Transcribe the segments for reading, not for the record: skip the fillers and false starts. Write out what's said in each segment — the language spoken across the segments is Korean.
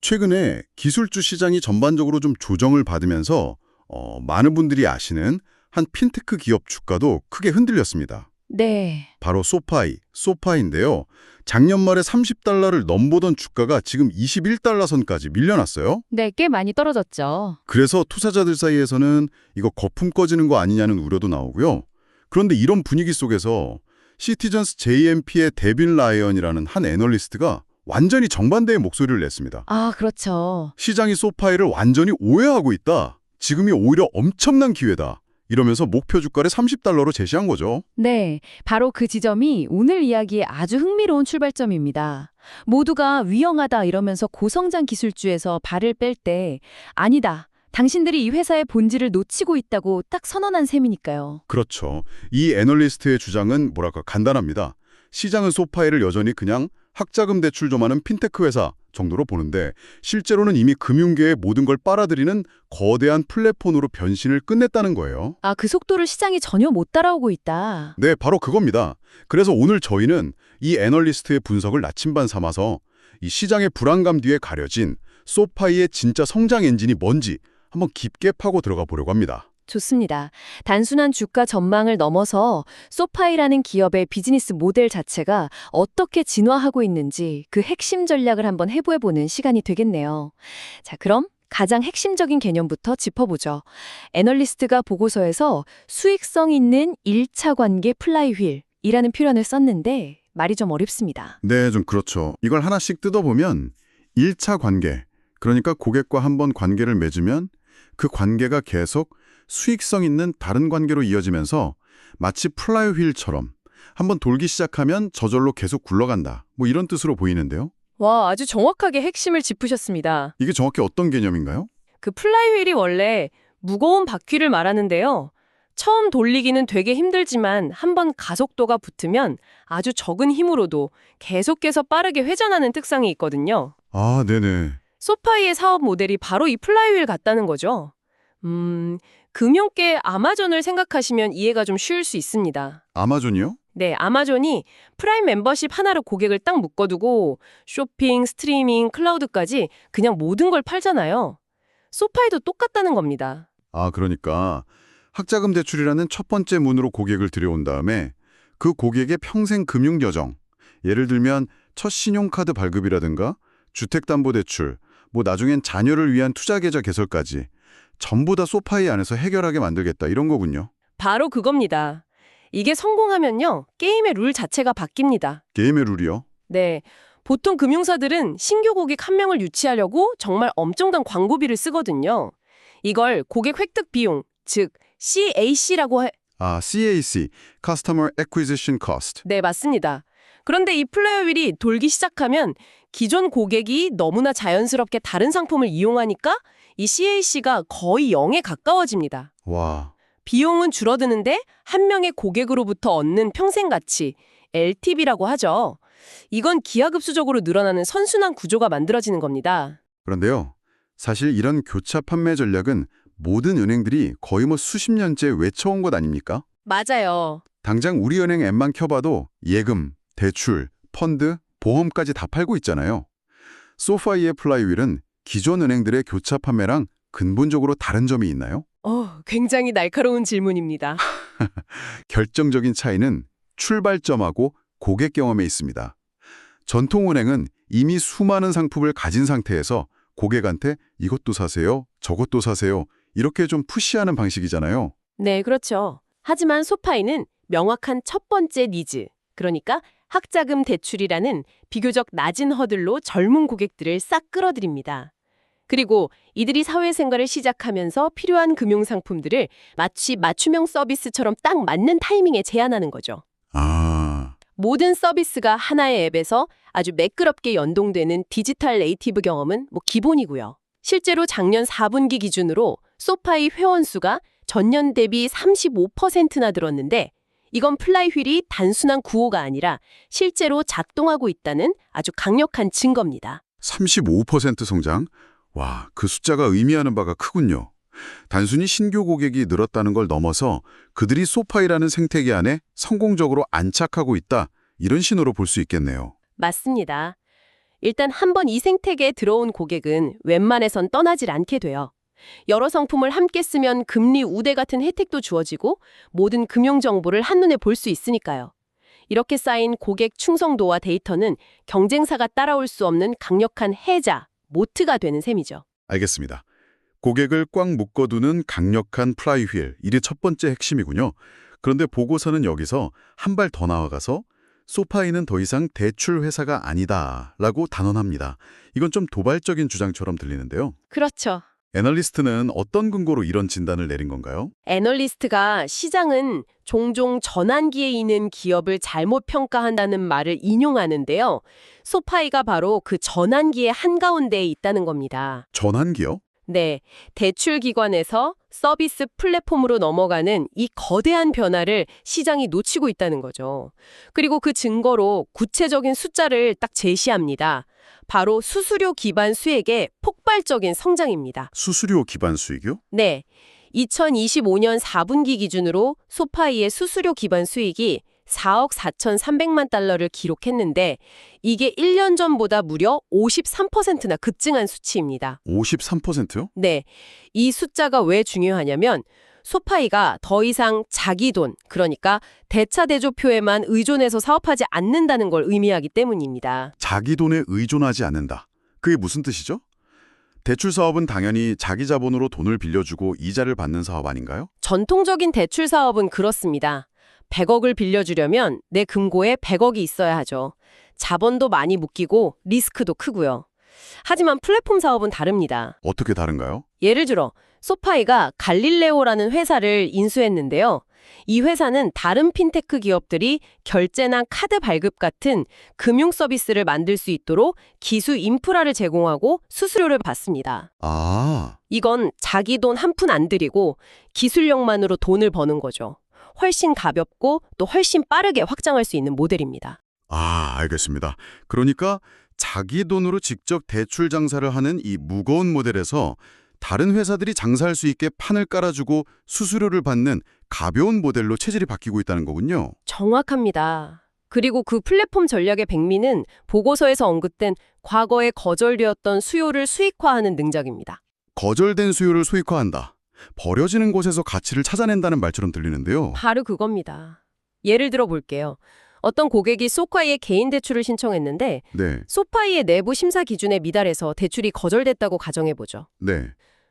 최근에 기술주 시장이 전반적으로 좀 조정을 받으면서 많은 분들이 아시는 한 핀테크 기업 주가도 크게 흔들렸습니다. 네. 바로 소파이인데요. 작년 말에 $30를 넘보던 주가가 지금 $21 선까지 밀려났어요. 네, 꽤 많이 떨어졌죠. 그래서 투자자들 사이에서는 이거 거품 꺼지는 거 아니냐는 우려도 나오고요. 그런데 이런 분위기 속에서 시티즌스 JMP의 데빈 라이언이라는 한 애널리스트가 완전히 정반대의 목소리를 냈습니다. 아, 그렇죠. 시장이 소파이를 완전히 오해하고 있다. 지금이 오히려 엄청난 기회다. 이러면서 목표 주가를 $30로 제시한 거죠. 네, 바로 그 지점이 오늘 이야기의 아주 흥미로운 출발점입니다. 모두가 위험하다 이러면서 고성장 기술주에서 발을 뺄 때 아니다. 당신들이 이 회사의 본질을 놓치고 있다고 딱 선언한 셈이니까요. 그렇죠. 이 애널리스트의 주장은 간단합니다. 시장은 소파이를 여전히 그냥 학자금 대출 좀 하는 핀테크 회사 정도로 보는데 실제로는 이미 금융계의 모든 걸 빨아들이는 거대한 플랫폼으로 변신을 끝냈다는 거예요. 아, 그 속도를 시장이 전혀 못 따라오고 있다. 네, 바로 그겁니다. 그래서 오늘 저희는 이 애널리스트의 분석을 나침반 삼아서 이 시장의 불안감 뒤에 가려진 소파이의 진짜 성장 엔진이 뭔지 한번 깊게 파고 들어가 보려고 합니다. 좋습니다. 단순한 주가 전망을 넘어서 소파이라는 기업의 비즈니스 모델 자체가 어떻게 진화하고 있는지 그 핵심 전략을 한번 해보는 시간이 되겠네요. 자, 그럼 가장 핵심적인 개념부터 짚어보죠. 애널리스트가 보고서에서 수익성 있는 1차 관계 플라이휠이라는 표현을 썼는데 말이 좀 어렵습니다. 네, 좀 그렇죠. 이걸 하나씩 뜯어보면 1차 관계, 그러니까 고객과 한번 관계를 맺으면 그 관계가 계속 수익성 있는 다른 관계로 이어지면서 마치 플라이휠처럼 한번 돌기 시작하면 저절로 계속 굴러간다. 뭐 이런 뜻으로 보이는데요. 와, 아주 정확하게 핵심을 짚으셨습니다. 이게 정확히 어떤 개념인가요? 그 플라이휠이 원래 무거운 바퀴를 말하는데요. 처음 돌리기는 되게 힘들지만 한번 가속도가 붙으면 아주 적은 힘으로도 계속해서 빠르게 회전하는 특성이 있거든요. 아, 네네. 소파이의 사업 모델이 바로 이 플라이휠 같다는 거죠. 금융계 아마존을 생각하시면 이해가 좀 쉬울 수 있습니다. 아마존이요? 네, 아마존이 프라임 멤버십 하나로 고객을 딱 묶어두고 쇼핑, 스트리밍, 클라우드까지 그냥 모든 걸 팔잖아요. 소파이도 똑같다는 겁니다. 아, 그러니까 학자금 대출이라는 첫 번째 문으로 고객을 들여온 다음에 그 고객의 평생 금융 여정, 예를 들면 첫 신용카드 발급이라든가 주택담보대출, 뭐 나중엔 자녀를 위한 투자계좌 개설까지 전부 다 소파이 안에서 해결하게 만들겠다 이런 거군요. 바로 그겁니다. 이게 성공하면요, 게임의 룰 자체가 바뀝니다. 게임의 룰이요? 네, 보통 금융사들은 신규 고객 한 명을 유치하려고 정말 엄청난 광고비를 쓰거든요. 이걸 고객 획득 비용, 즉 CAC라고 아, CAC, Customer Acquisition Cost. 네, 맞습니다. 그런데 이 플레이휠이 돌기 시작하면 기존 고객이 너무나 자연스럽게 다른 상품을 이용하니까 이 CAC가 거의 0에 가까워집니다. 와, 비용은 줄어드는데 한 명의 고객으로부터 얻는 평생 가치, LTV라고 하죠. 이건 기하급수적으로 늘어나는 선순환 구조가 만들어지는 겁니다. 그런데요. 사실 이런 교차 판매 전략은 모든 은행들이 거의 뭐 수십 년째 외쳐온 것 아닙니까? 맞아요. 당장 우리 은행 앱만 켜봐도 예금, 대출, 펀드, 보험까지 다 팔고 있잖아요. 소파이의 플라이휠은 기존 은행들의 교차 판매랑 근본적으로 다른 점이 있나요? 굉장히 날카로운 질문입니다. 결정적인 차이는 출발점하고 고객 경험에 있습니다. 전통은행은 이미 수많은 상품을 가진 상태에서 고객한테 이것도 사세요, 저것도 사세요 이렇게 좀 푸시하는 방식이잖아요. 네, 그렇죠. 하지만 소파이는 명확한 첫 번째 니즈, 그러니까 학자금 대출이라는 비교적 낮은 허들로 젊은 고객들을 싹 끌어들입니다. 그리고 이들이 사회생활을 시작하면서 필요한 금융상품들을 마치 맞춤형 서비스처럼 딱 맞는 타이밍에 제안하는 거죠. 아, 모든 서비스가 하나의 앱에서 아주 매끄럽게 연동되는 디지털 네이티브 경험은 기본이고요. 실제로 작년 4분기 기준으로 소파이 회원 수가 전년 대비 35%나 늘었는데 이건 플라이휠이 단순한 구호가 아니라 실제로 작동하고 있다는 아주 강력한 증거입니다. 35% 성장? 와, 그 숫자가 의미하는 바가 크군요. 단순히 신규 고객이 늘었다는 걸 넘어서 그들이 소파이라는 생태계 안에 성공적으로 안착하고 있다, 이런 신호로 볼 수 있겠네요. 맞습니다. 일단 한번 이 생태계에 들어온 고객은 웬만해선 떠나질 않게 돼요. 여러 상품을 함께 쓰면 금리 우대 같은 혜택도 주어지고 모든 금융 정보를 한눈에 볼 수 있으니까요. 이렇게 쌓인 고객 충성도와 데이터는 경쟁사가 따라올 수 없는 강력한 해자, 모트가 되는 셈이죠. 알겠습니다. 고객을 꽉 묶어두는 강력한 플라이휠, 이게 첫 번째 핵심이군요. 그런데 보고서는 여기서 한 발 더 나아가서 소파이는 더 이상 대출 회사가 아니다라고 단언합니다. 이건 좀 도발적인 주장처럼 들리는데요. 그렇죠. 애널리스트는 어떤 근거로 이런 진단을 내린 건가요? 애널리스트가 시장은 종종 전환기에 있는 기업을 잘못 평가한다는 말을 인용하는데요. 소파이가 바로 그 전환기의 한가운데에 있다는 겁니다. 전환기요? 네, 대출 기관에서 서비스 플랫폼으로 넘어가는 이 거대한 변화를 시장이 놓치고 있다는 거죠. 그리고 그 증거로 구체적인 숫자를 딱 제시합니다. 바로 수수료 기반 수익의 폭발적인 성장입니다. 수수료 기반 수익이요? 네, 2025년 4분기 기준으로 소파이의 수수료 기반 수익이 4억 4,300만 달러를 기록했는데 이게 1년 전보다 무려 53%나 급증한 수치입니다. 53%요? 네, 이 숫자가 왜 중요하냐면 소파이가 더 이상 자기 돈, 그러니까 대차대조표에만 의존해서 사업하지 않는다는 걸 의미하기 때문입니다. 자기 돈에 의존하지 않는다. 그게 무슨 뜻이죠? 대출 사업은 당연히 자기 자본으로 돈을 빌려주고 이자를 받는 사업 아닌가요? 전통적인 대출 사업은 그렇습니다. 100억을 빌려주려면 내 금고에 100억이 있어야 하죠. 자본도 많이 묶이고 리스크도 크고요. 하지만 플랫폼 사업은 다릅니다. 어떻게 다른가요? 예를 들어 소파이가 갈릴레오라는 회사를 인수했는데요. 이 회사는 다른 핀테크 기업들이 결제나 카드 발급 같은 금융 서비스를 만들 수 있도록 기술 인프라를 제공하고 수수료를 받습니다. 아, 이건 자기 돈 한 푼 안 들이고 기술력만으로 돈을 버는 거죠. 훨씬 가볍고 또 훨씬 빠르게 확장할 수 있는 모델입니다. 알겠습니다. 그러니까 자기 돈으로 직접 대출 장사를 하는 이 무거운 모델에서 다른 회사들이 장사할 수 있게 판을 깔아주고 수수료를 받는 가벼운 모델로 체질이 바뀌고 있다는 거군요. 정확합니다. 그리고 그 플랫폼 전략의 백미는 보고서에서 언급된 과거에 거절되었던 수요를 수익화하는 능력입니다. 거절된 수요를 수익화한다. 버려지는 곳에서 가치를 찾아낸다는 말처럼 들리는데요. 바로 그겁니다. 예를 들어 볼게요. 어떤 고객이 소파이의 개인 대출을 신청했는데 네, 소파이의 내부 심사 기준에 미달해서 대출이 거절됐다고 가정해보죠. 네.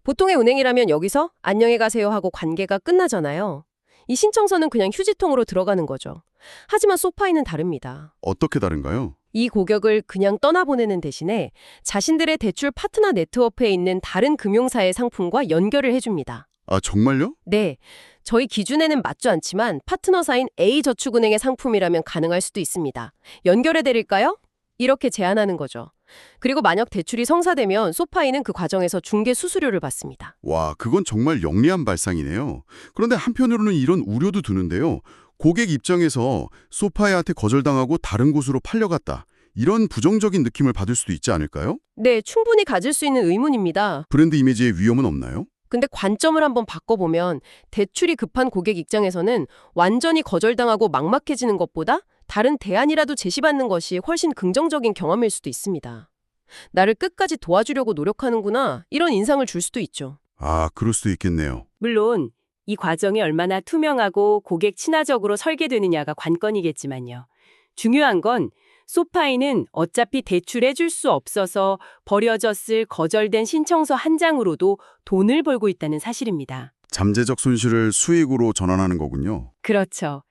보통의 은행이라면 여기서 안녕히 가세요 하고 관계가 끝나잖아요. 이 신청서는 그냥 휴지통으로 들어가는 거죠. 하지만 소파이는 다릅니다. 어떻게 다른가요? 이 고객을 그냥 떠나보내는 대신에 자신들의 대출 파트너 네트워크에 있는 다른 금융사의 상품과 연결을 해줍니다. 아, 정말요? 네, 저희 기준에는 맞지 않지만 파트너사인 A저축은행의 상품이라면 가능할 수도 있습니다. 연결해드릴까요? 이렇게 제안하는 거죠. 그리고 만약 대출이 성사되면 소파이는 그 과정에서 중개 수수료를 받습니다. 와, 그건 정말 영리한 발상이네요. 그런데 한편으로는 이런 우려도 드는데요. 고객 입장에서 소파이한테 거절당하고 다른 곳으로 팔려갔다. 이런 부정적인 느낌을 받을 수도 있지 않을까요? 네, 충분히 가질 수 있는 의문입니다. 브랜드 이미지의 위험은 없나요? 근데 관점을 한번 바꿔보면 대출이 급한 고객 입장에서는 완전히 거절당하고 막막해지는 것보다 다른 대안이라도 제시받는 것이 훨씬 긍정적인 경험일 수도 있습니다. 나를 끝까지 도와주려고 노력하는구나, 이런 인상을 줄 수도 있죠. 아, 그럴 수도 있겠네요. 물론 이 과정이 얼마나 투명하고 고객 친화적으로 설계되느냐가 관건이겠지만요. 중요한 건 소파이는 어차피 대출해줄 수 없어서 버려졌을 거절된 신청서 한 장으로도 돈을 벌고 있다는 사실입니다. 잠재적 손실을 수익으로 전환하는 거군요. 그렇죠.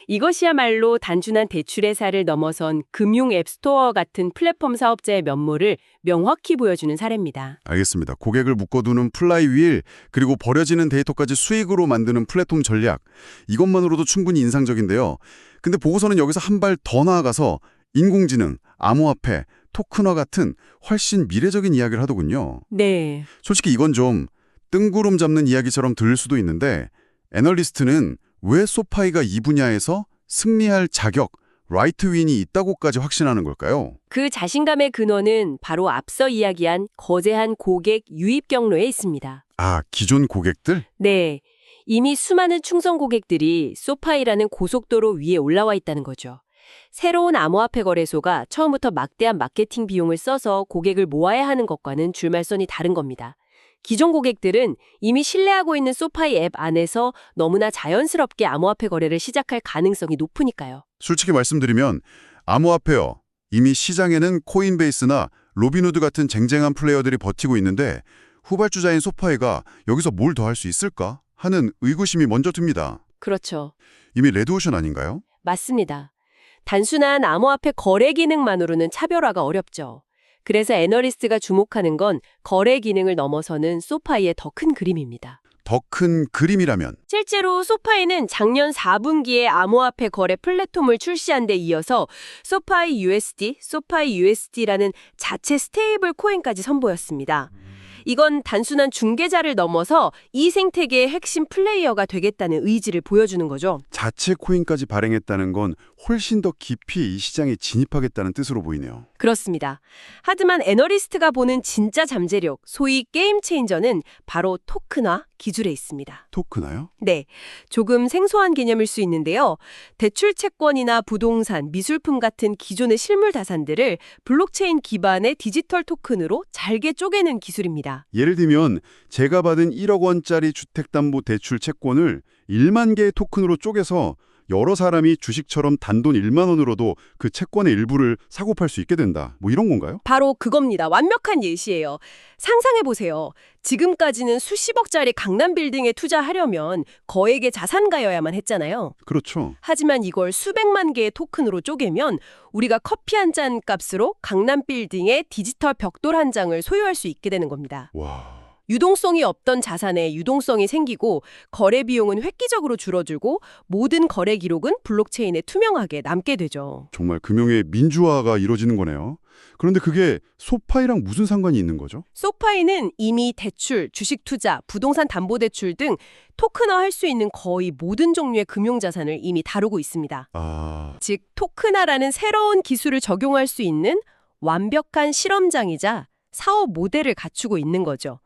이것이야말로 단순한 대출회사를 넘어선 금융 앱스토어 같은 플랫폼 사업자의 면모를 명확히 보여주는 사례입니다. 알겠습니다. 고객을 묶어두는 플라이휠, 그리고 버려지는 데이터까지 수익으로 만드는 플랫폼 전략. 이것만으로도 충분히 인상적인데요. 근데 보고서는 여기서 한 발 더 나아가서 인공지능, 암호화폐, 토큰화 같은 훨씬 미래적인 이야기를 하더군요. 네. 솔직히 이건 좀 뜬구름 잡는 이야기처럼 들릴 수도 있는데 애널리스트는 왜 소파이가 이 분야에서 승리할 자격, 라이트 윈이 있다고까지 확신하는 걸까요? 그 자신감의 근원은 바로 앞서 이야기한 거대한 고객 유입 경로에 있습니다. 아, 기존 고객들? 네. 이미 수많은 충성 고객들이 소파이라는 고속도로 위에 올라와 있다는 거죠. 새로운 암호화폐 거래소가 처음부터 막대한 마케팅 비용을 써서 고객을 모아야 하는 것과는 줄말선이 다른 겁니다. 기존 고객들은 이미 신뢰하고 있는 소파이 앱 안에서 너무나 자연스럽게 암호화폐 거래를 시작할 가능성이 높으니까요. 솔직히 말씀드리면 암호화폐요. 이미 시장에는 코인베이스나 로빈후드 같은 쟁쟁한 플레이어들이 버티고 있는데 후발주자인 소파이가 여기서 뭘 더 할 수 있을까 하는 의구심이 먼저 듭니다. 그렇죠. 이미 레드오션 아닌가요? 맞습니다. 단순한 암호화폐 거래 기능만으로는 차별화가 어렵죠. 그래서 애널리스트가 주목하는 건 거래 기능을 넘어서는 소파이의 더 큰 그림입니다. 더 큰 그림이라면 실제로 소파이는 작년 4분기에 암호화폐 거래 플랫폼을 출시한 데 이어서 소파이 USD, 소파이 USD라는 자체 스테이블 코인까지 선보였습니다. 이건 단순한 중개자를 넘어서 이 생태계의 핵심 플레이어가 되겠다는 의지를 보여주는 거죠. 자체 코인까지 발행했다는 건 훨씬 더 깊이 이 시장에 진입하겠다는 뜻으로 보이네요. 그렇습니다. 하지만 애널리스트가 보는 진짜 잠재력, 소위 게임 체인저는 바로 토큰화 기술에 있습니다. 토크나요? 네, 조금 생소한 개념일 수 있는데요. 대출 채권이나 부동산, 미술품 같은 기존의 실물 자산들을 블록체인 기반의 디지털 토큰으로 잘게 쪼개는 기술입니다. 예를 들면 제가 받은 1억 원짜리 주택담보대출 채권을 1만 개의 토큰으로 쪼개서 여러 사람이 주식처럼 단돈 1만 원으로도 그 채권의 일부를 사고 팔 수 있게 된다. 뭐 이런 건가요? 바로 그겁니다. 완벽한 예시예요. 상상해보세요. 지금까지는 수십억짜리 강남 빌딩에 투자하려면 거액의 자산가여야만 했잖아요. 그렇죠. 하지만 이걸 수백만 개의 토큰으로 쪼개면 우리가 커피 한 잔 값으로 강남 빌딩의 디지털 벽돌 한 장을 소유할 수 있게 되는 겁니다. 와, 유동성이 없던 자산에 유동성이 생기고 거래 비용은 획기적으로 줄어들고 모든 거래 기록은 블록체인에 투명하게 남게 되죠. 정말 금융의 민주화가 이루어지는 거네요. 그런데 그게 소파이랑 무슨 상관이 있는 거죠? 소파이는 이미 대출, 주식 투자, 부동산 담보대출 등 토큰화할 수 있는 거의 모든 종류의 금융자산을 이미 다루고 있습니다. 즉 토큰화라는 새로운 기술을 적용할 수 있는 완벽한 실험장이자 사업 모델을 갖추고 있는 거죠.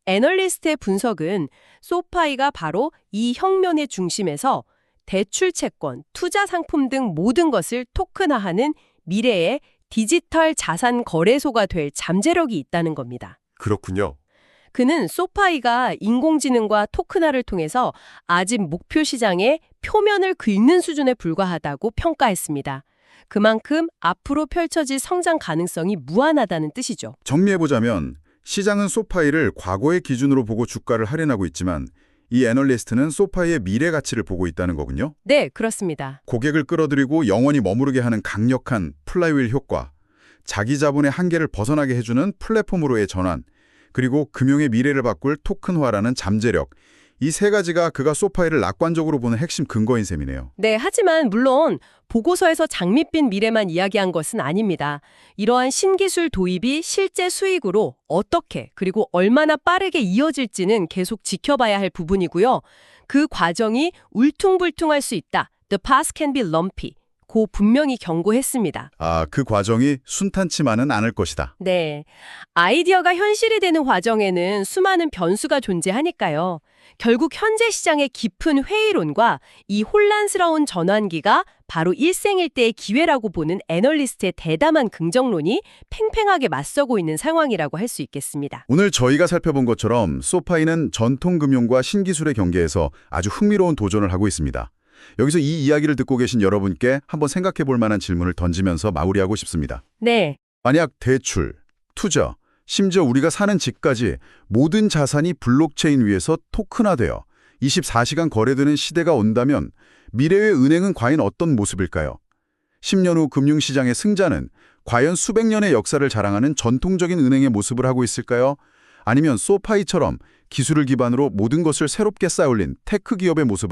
애널리스트의 분석은 소파이가 바로 이 혁명의 중심에서 대출 채권, 투자 상품 등 모든 것을 토큰화하는 미래의 디지털 자산 거래소가 될 잠재력이 있다는 겁니다. 그렇군요. 그는 소파이가 인공지능과 토큰화를 통해서 아직 목표 시장의 표면을 긁는 수준에 불과하다고 평가했습니다. 그만큼 앞으로 펼쳐질 성장 가능성이 무한하다는 뜻이죠. 정리해보자면 시장은 소파이를 과거의 기준으로 보고 주가를 할인하고 있지만 이 애널리스트는 소파이의 미래 가치를 보고 있다는 거군요. 네, 그렇습니다. 고객을 끌어들이고 영원히 머무르게 하는 강력한 플라이휠 효과, 자기 자본의 한계를 벗어나게 해주는 플랫폼으로의 전환, 그리고 금융의 미래를 바꿀 토큰화라는 잠재력, 이 세 가지가 그가 소파이를 낙관적으로 보는 핵심 근거인 셈이네요. 네, 하지만 물론 보고서에서 장밋빛 미래만 이야기한 것은 아닙니다. 이러한 신기술 도입이 실제 수익으로 어떻게 그리고 얼마나 빠르게 이어질지는 계속 지켜봐야 할 부분이고요. 그 과정이 울퉁불퉁할 수 있다. The path can be lumpy. 고 분명히 경고했습니다. 그 과정이 순탄치만은 않을 것이다. 네, 아이디어가 현실이 되는 과정에는 수많은 변수가 존재하니까요. 결국 현재 시장의 깊은 회의론과 이 혼란스러운 전환기가 바로 일생일대의 기회라고 보는 애널리스트의 대담한 긍정론이 팽팽하게 맞서고 있는 상황이라고 할 수 있겠습니다. 오늘 저희가 살펴본 것처럼 소파이는 전통금융과 신기술의 경계에서 아주 흥미로운 도전을 하고 있습니다. 여기서 이 이야기를 듣고 계신 여러분께 한번 생각해 볼 만한 질문을 던지면서 마무리하고 싶습니다. 네, 만약 대출, 투자, 심지어 우리가 사는 집까지 모든 자산이 블록체인 위에서 토큰화되어 24시간 거래되는 시대가 온다면 미래의 은행은 과연 어떤 모습일까요? 10년 후 금융시장의 승자는 과연 수백 년의 역사를 자랑하는 전통적인 은행의 모습을 하고 있을까요? 아니면 소파이처럼 기술을 기반으로 모든 것을 새롭게 쌓아올린 테크 기업의 모습을